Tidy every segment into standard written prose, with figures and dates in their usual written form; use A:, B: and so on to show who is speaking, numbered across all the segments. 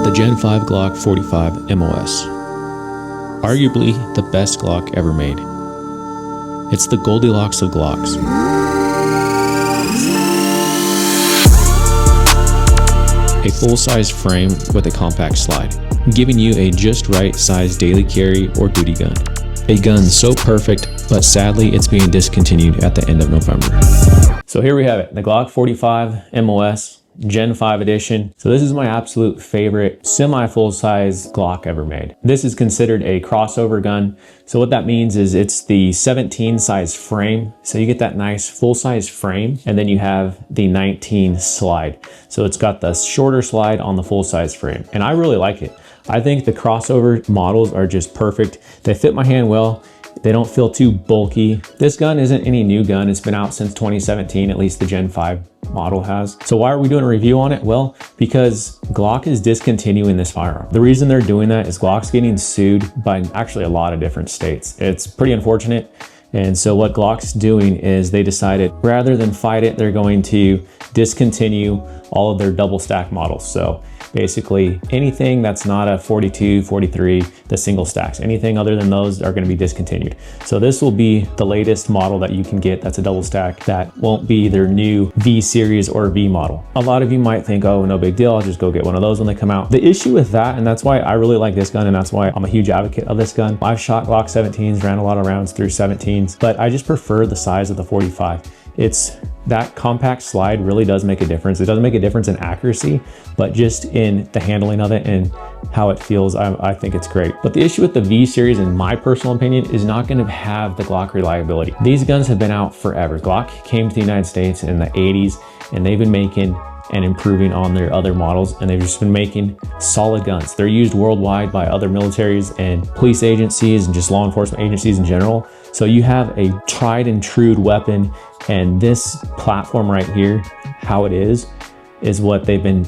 A: The Gen 5 Glock 45 MOS. Arguably the best Glock ever made. It's the Goldilocks of Glocks. A full-size frame with a compact slide, giving you a just right size daily carry or duty gun. A gun so perfect, but sadly it's being discontinued at the end of November. So here we have it, the Glock 45 MOS. Gen 5 edition. So this is my absolute favorite semi-full-size Glock ever made. This is considered a crossover gun. So what that means is it's the 17 size frame. So you get that nice full-size frame, and then you have the 19 slide. So it's got the shorter slide on the full-size frame, and I really like it. I think the crossover models are just perfect. They fit my hand well. They don't feel too bulky. This gun isn't any new gun. It's been out since 2017, at least the Gen 5 model has. So why are we doing a review on it? Well, because Glock is discontinuing this firearm. The reason they're doing that is Glock's getting sued by actually a lot of different states. It's pretty unfortunate. And so what Glock's doing is they decided rather than fight it, they're going to discontinue all of their double stack models. So basically anything that's not a 42, 43, the single stacks, anything other than those are going to be discontinued. So this will be the latest model that you can get that's a double stack that won't be their new V series or V model. A lot of you might think, oh, no big deal, I'll just go get one of those when they come out. The issue with that, and that's why I really like this gun and that's why I'm a huge advocate of this gun. I've shot Glock 17s, ran a lot of rounds through 17s, but I just prefer the size of the 45. It's that compact slide really does make a difference. It doesn't make a difference in accuracy, but just in the handling of it and how it feels, I think it's great. But the issue with the V series, in my personal opinion, is not going to have the Glock reliability. These guns have been out forever. Glock came to the United States in the 80s, and they've been making and improving on their other models, and they've just been making solid guns. They're used worldwide by other militaries and police agencies and just law enforcement agencies in general. So you have a tried and true weapon, and this platform right here, how it is what they've been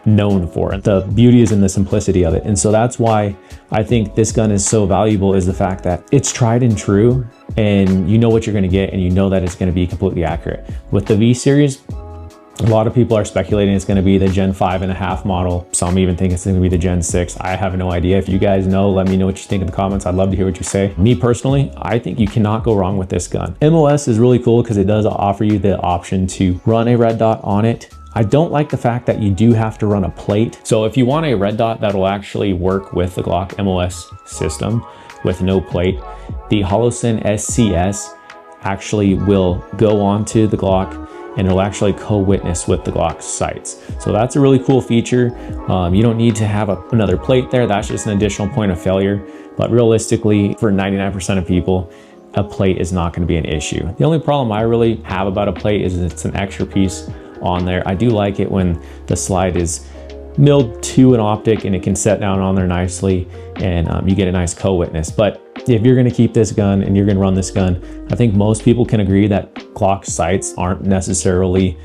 A: known for. The beauty is in the simplicity of it. And so that's why I think this gun is so valuable, is the fact that it's tried and true, and you know what you're gonna get, and you know that it's gonna be completely accurate. With the V series, a lot of people are speculating it's going to be the Gen 5.5 model. Some even think it's going to be the Gen 6. I have no idea. If you guys know, let me know what you think in the comments. I'd love to hear what you say. Me personally, I think you cannot go wrong with this gun. MOS is really cool because it does offer you the option to run a red dot on it. I don't like the fact that you do have to run a plate. So if you want a red dot that'll actually work with the Glock MOS system with no plate, the Holosun SCS actually will go onto the Glock, and it'll actually co-witness with the Glock sights. So that's a really cool feature. You don't need to have another plate there. That's just an additional point of failure. But realistically, for 99% of people, a plate is not gonna be an issue. The only problem I really have about a plate is it's an extra piece on there. I do like it when the slide is milled to an optic and it can set down on there nicely, and you get a nice co-witness. But if you're going to keep this gun and you're going to run this gun, I think most people can agree that Glock sights aren't necessarily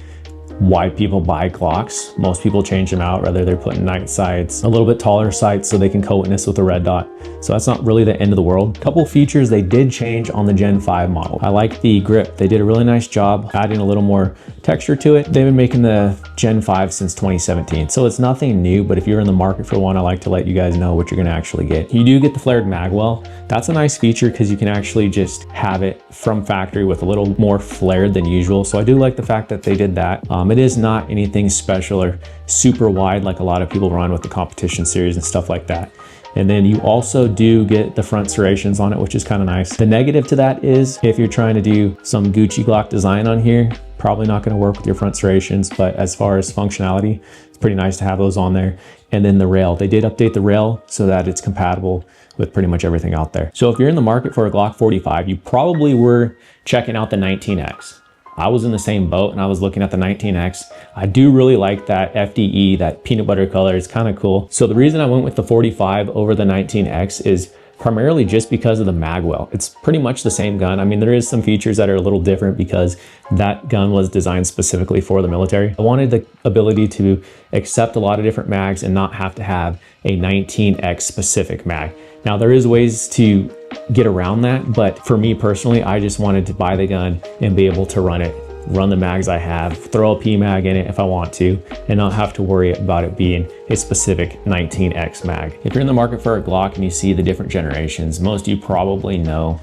A: why people buy Glocks. Most people change them out, whether they're putting night sights, a little bit taller sights so they can co-witness with a red dot. So that's not really the end of the world. A couple features they did change on the Gen 5 model. I like the grip. They did a really nice job adding a little more texture to it. They've been making the Gen 5 since 2017. So it's nothing new, but if you're in the market for one, I like to let you guys know what you're gonna actually get. You do get the flared mag well. That's a nice feature because you can actually just have it from factory with a little more flared than usual. So I do like the fact that they did that. It is not anything special or super wide like a lot of people run with the competition series and stuff like that. And then you also do get the front serrations on it, which is kind of nice. The negative to that is if you're trying to do some Gucci Glock design on here, probably not going to work with your front serrations, but as far as functionality, it's pretty nice to have those on there. And then the rail, they did update the rail so that it's compatible with pretty much everything out there. So if you're in the market for a Glock 45, you probably were checking out the 19X. I was in the same boat and I was looking at the 19X. I do really like that FDE, that peanut butter color. It's kind of cool. So the reason I went with the 45 over the 19X is primarily just because of the magwell. It's pretty much the same gun. I mean, there is some features that are a little different because that gun was designed specifically for the military. I wanted the ability to accept a lot of different mags and not have to have a 19X specific mag. Now there is ways to get around that, but for me personally, I just wanted to buy the gun and be able to run it run the mags I have, throw a PMag in it if I want to, and not have to worry about it being a specific 19X mag. If you're in the market for a Glock and you see the different generations, most of you probably know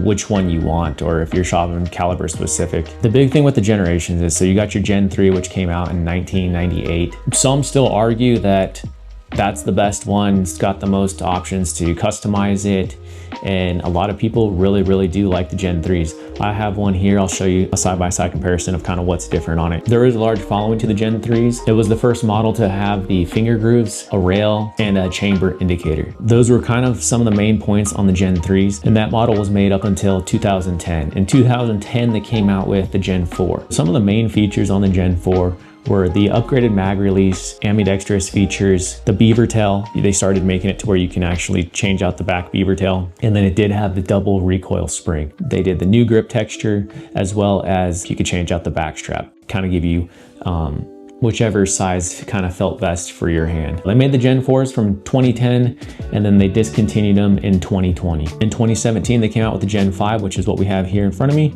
A: which one you want, or if you're shopping caliber specific. The big thing with the generations is, so you got your Gen 3, which came out in 1998. Some still argue that that's the best one. It's got the most options to customize it. And a lot of people really do like the Gen 3s. I have one here. I'll show you a side-by-side comparison of kind of what's different on it. There is a large following to the Gen 3s. It was the first model to have the finger grooves, a rail, and a chamber indicator. Those were kind of some of the main points on the Gen 3s, and that model was made up until 2010. In 2010, they came out with the Gen 4. Some of the main features on the Gen 4 were the upgraded mag release, ambidextrous features, the beaver tail. They started making it to where you can actually change out the back beaver tail. And then it did have the double recoil spring. They did the new grip texture, as well as you could change out the back strap, kind of give you whichever size kind of felt best for your hand. They made the Gen 4s from 2010, and then they discontinued them in 2020. In 2017, they came out with the Gen 5, which is what we have here in front of me.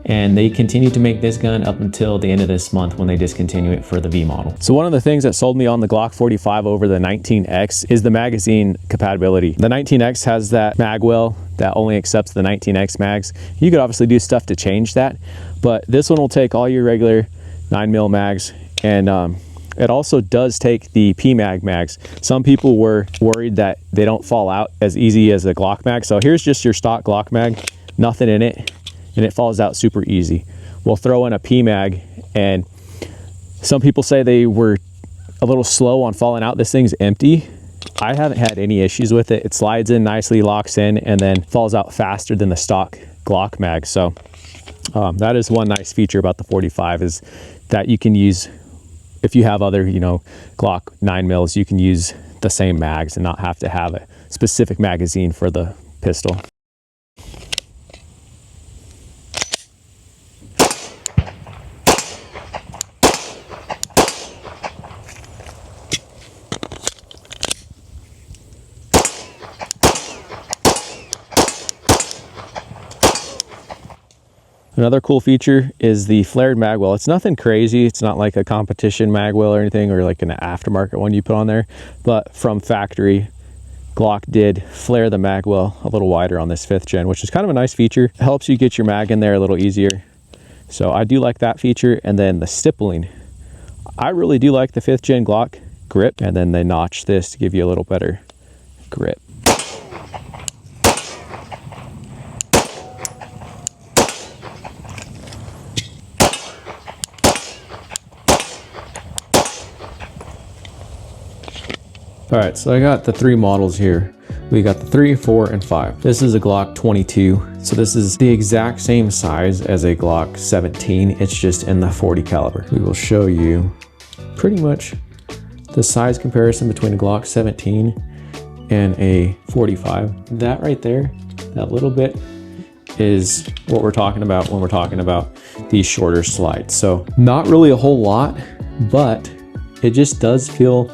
A: And they continued to make this gun up until the end of this month when they discontinue it for the V model. So one of the things that sold me on the Glock 45 over the 19X is the magazine compatibility. The 19X has that mag well that only accepts the 19X mags. You could obviously do stuff to change that, but this one will take all your regular 9mm mags, and it also does take the PMag mags. Some people were worried that they don't fall out as easy as a Glock mag. So here's just your stock Glock mag, nothing in it, and it falls out super easy. We'll throw in a PMag, and some people say they were a little slow on falling out. This thing's empty. I haven't had any issues with it. It slides in nicely, locks in, and then falls out faster than the stock Glock mag. So that is one nice feature about the 45, is that you can use, if you have other, Glock 9mm, you can use the same mags and not have to have a specific magazine for the pistol. Another cool feature is the flared mag well. It's nothing crazy. It's not like a competition mag well or anything, or like an aftermarket one you put on there. But from factory, Glock did flare the mag well a little wider on this 5th gen, which is kind of a nice feature. It helps you get your mag in there a little easier. So I do like that feature. And then the stippling. I really do like the 5th gen Glock grip. And then they notch this to give you a little better grip. All right, so I got the 3 models here. We got the 3, 4, and 5. This is a Glock 22. So this is the exact same size as a Glock 17. It's just in the 40 caliber. We will show you pretty much the size comparison between a Glock 17 and a 45. That right there, that little bit, is what we're talking about when we're talking about these shorter slides. So not really a whole lot, but it just does feel,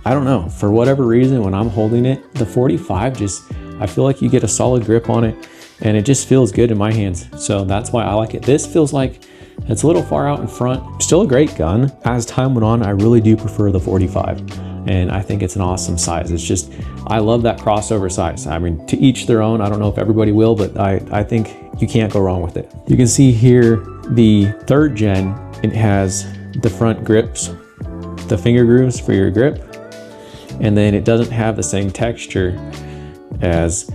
A: I don't know, for whatever reason, when I'm holding it, the 45 just, I feel like you get a solid grip on it, and it just feels good in my hands. So that's why I like it. This feels like it's a little far out in front. Still a great gun. As time went on, I really do prefer the 45, and I think it's an awesome size. It's just, I love that crossover size. I mean, to each their own. I don't know if everybody will, but I think you can't go wrong with it. You can see here the 3rd gen, it has the front grips, the finger grooves for your grip, and then it doesn't have the same texture as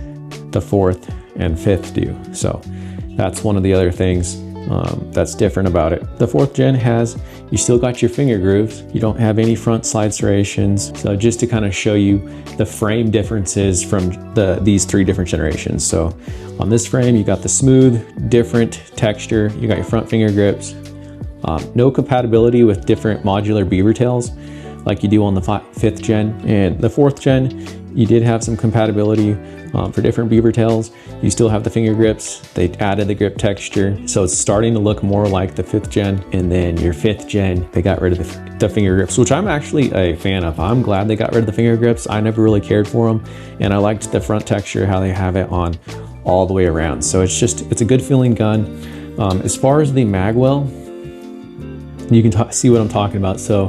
A: the 4th and 5th do. So that's one of the other things that's different about it. The 4th gen has, you still got your finger grooves. You don't have any front slide serrations. So just to kind of show you the frame differences from these 3 different generations. So on this frame, you got the smooth, different texture. You got your front finger grips. No compatibility with different modular beaver tails like you do on the 5th gen. And the 4th gen, you did have some compatibility for different beaver tails. You still have the finger grips. They added the grip texture. So it's starting to look more like the 5th gen. And then your 5th gen, they got rid of the finger grips, which I'm actually a fan of. I'm glad they got rid of the finger grips. I never really cared for them. And I liked the front texture, how they have it on all the way around. So it's a good feeling gun. As far as the magwell, you can see what I'm talking about. So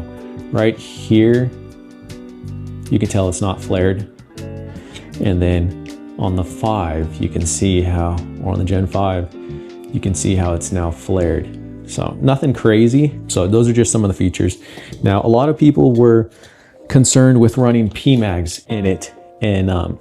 A: right here, you can tell it's not flared. And then on the 5, you can see how, or on the Gen 5, you can see how it's now flared. So nothing crazy. So those are just some of the features. Now, a lot of people were concerned with running PMags in it and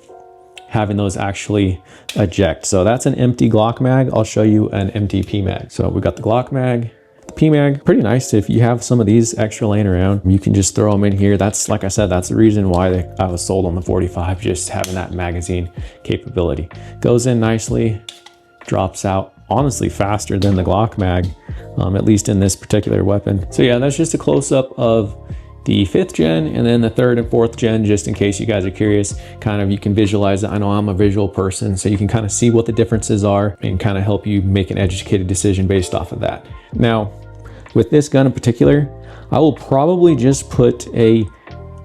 A: having those actually eject. So that's an empty Glock mag. I'll show you an empty PMag. So we got the Glock mag, the PMag. Pretty nice if you have some of these extra laying around. You can just throw them in here. That's, like I said, that's the reason why I was sold on the 45, just having that magazine capability. Goes in nicely, drops out honestly faster than the Glock mag, at least in this particular weapon. So yeah, that's just a close-up of the 5th gen and then the 3rd and 4th gen, just in case you guys are curious. Kind of, you can visualize it. I know I'm a visual person, so you can kind of see what the differences are and kind of help you make an educated decision based off of that. Now, with this gun in particular, I will probably just put a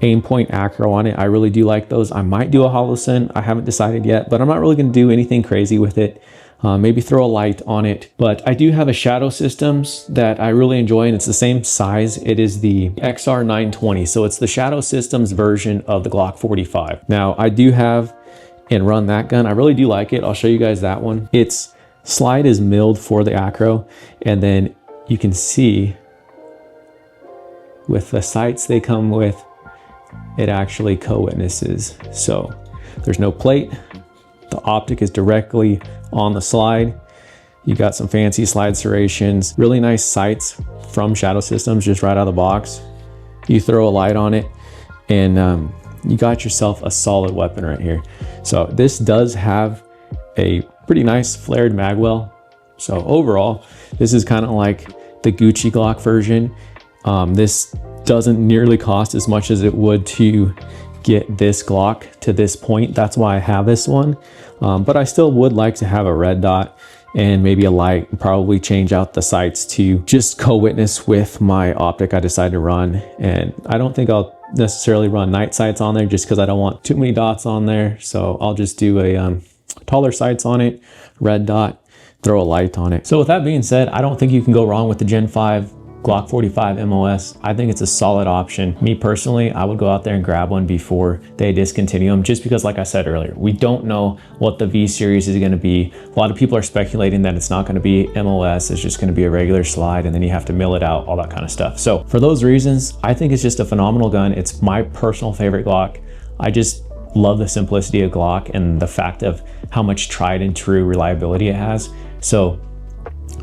A: aim point acro on it. I really do like those. I might do a holocen. I haven't decided yet, but I'm not really going to do anything crazy with it. Maybe throw a light on it. But I do have a shadow systems that I really enjoy, and it's the same size. It is the XR920. So it's the shadow systems version of the Glock 45. Now I do have and run that gun. I really do like it. I'll show you guys that one. Its slide is milled for the acro, and then you can see with the sights they come with, it actually co-witnesses. So there's no plate. The optic is directly on the slide. You got some fancy slide serrations, really nice sights from Shadow Systems just right out of the box. You throw a light on it and you got yourself a solid weapon right here. So this does have a pretty nice flared magwell. So overall, this is kind of like the Gucci Glock version. This doesn't nearly cost as much as it would to get this Glock to this point. That's why I have this one. But I still would like to have a red dot and maybe a light, and probably change out the sights to just co-witness with my optic I decided to run. And I don't think I'll necessarily run night sights on there just because I don't want too many dots on there. So I'll just do a taller sights on it, red dot, throw a light on it. So with that being said, I don't think you can go wrong with the Gen 5 Glock 45 MOS. I think it's a solid option. Me personally, I would go out there and grab one before they discontinue them, just because, like I said earlier, we don't know what the V series is going to be. A lot of people are speculating that it's not going to be MOS, it's just going to be a regular slide, and then you have to mill it out, all that kind of stuff. So for those reasons, I think it's just a phenomenal gun. It's my personal favorite Glock. I just love the simplicity of Glock and the fact of how much tried and true reliability it has. So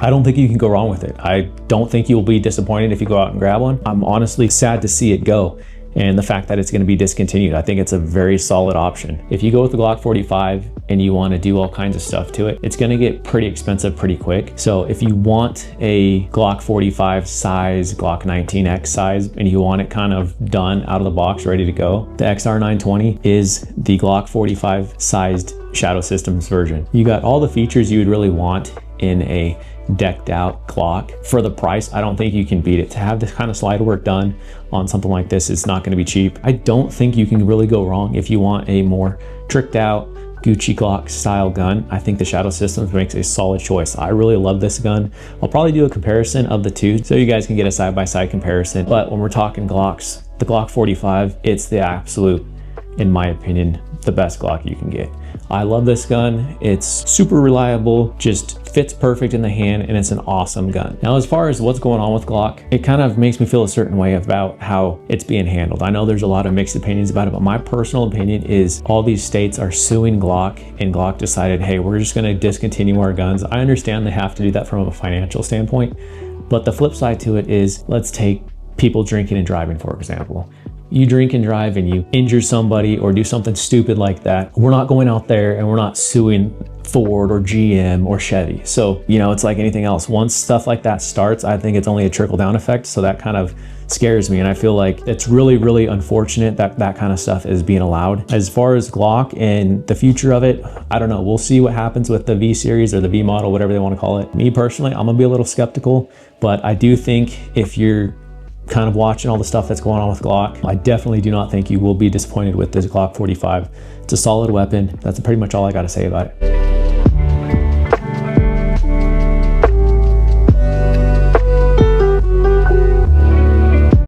A: I don't think you can go wrong with it. I don't think you'll be disappointed if you go out and grab one. I'm honestly sad to see it go, and the fact that it's going to be discontinued. I think it's a very solid option. If you go with the Glock 45 and you want to do all kinds of stuff to it, it's going to get pretty expensive pretty quick. So if you want a Glock 45 size, Glock 19X size, and you want it kind of done out of the box, ready to go, the XR920 is the Glock 45 sized Shadow Systems version. You got all the features you would really want in a decked out Glock. For the price, I don't think you can beat it. To have this kind of slide work done on something like this is not going to be cheap. I don't think you can really go wrong if you want a more tricked out Gucci Glock style gun. I think the Shadow Systems makes a solid choice. I really love this gun. I'll probably do a comparison of the two so you guys can get a side-by-side comparison. But when we're talking Glocks, the Glock 45, it's the absolute, in my opinion, the best Glock you can get. I love this gun. It's super reliable, just fits perfect in the hand, and it's an awesome gun. Now, as far as what's going on with Glock, it kind of makes me feel a certain way about how it's being handled. I know there's a lot of mixed opinions about it, but my personal opinion is all these states are suing Glock, and Glock decided, hey, we're just going to discontinue our guns. I understand they have to do that from a financial standpoint, but the flip side to it is, let's take people drinking and driving, for example. You drink and drive and you injure somebody or do something stupid like that, we're not going out there and we're not suing Ford or GM or Chevy. So, you know, it's like anything else. Once stuff like that starts, I think it's only a trickle down effect. So that kind of scares me. And I feel like it's really, really unfortunate that that kind of stuff is being allowed. As far as Glock and the future of it, I don't know. We'll see what happens with the V series or the V model, whatever they want to call it. Me personally, I'm gonna be a little skeptical, but I do think if you're kind of watching all the stuff that's going on with Glock, I definitely do not think you will be disappointed with this Glock 45. It's a solid weapon. That's pretty much all I got to say about it.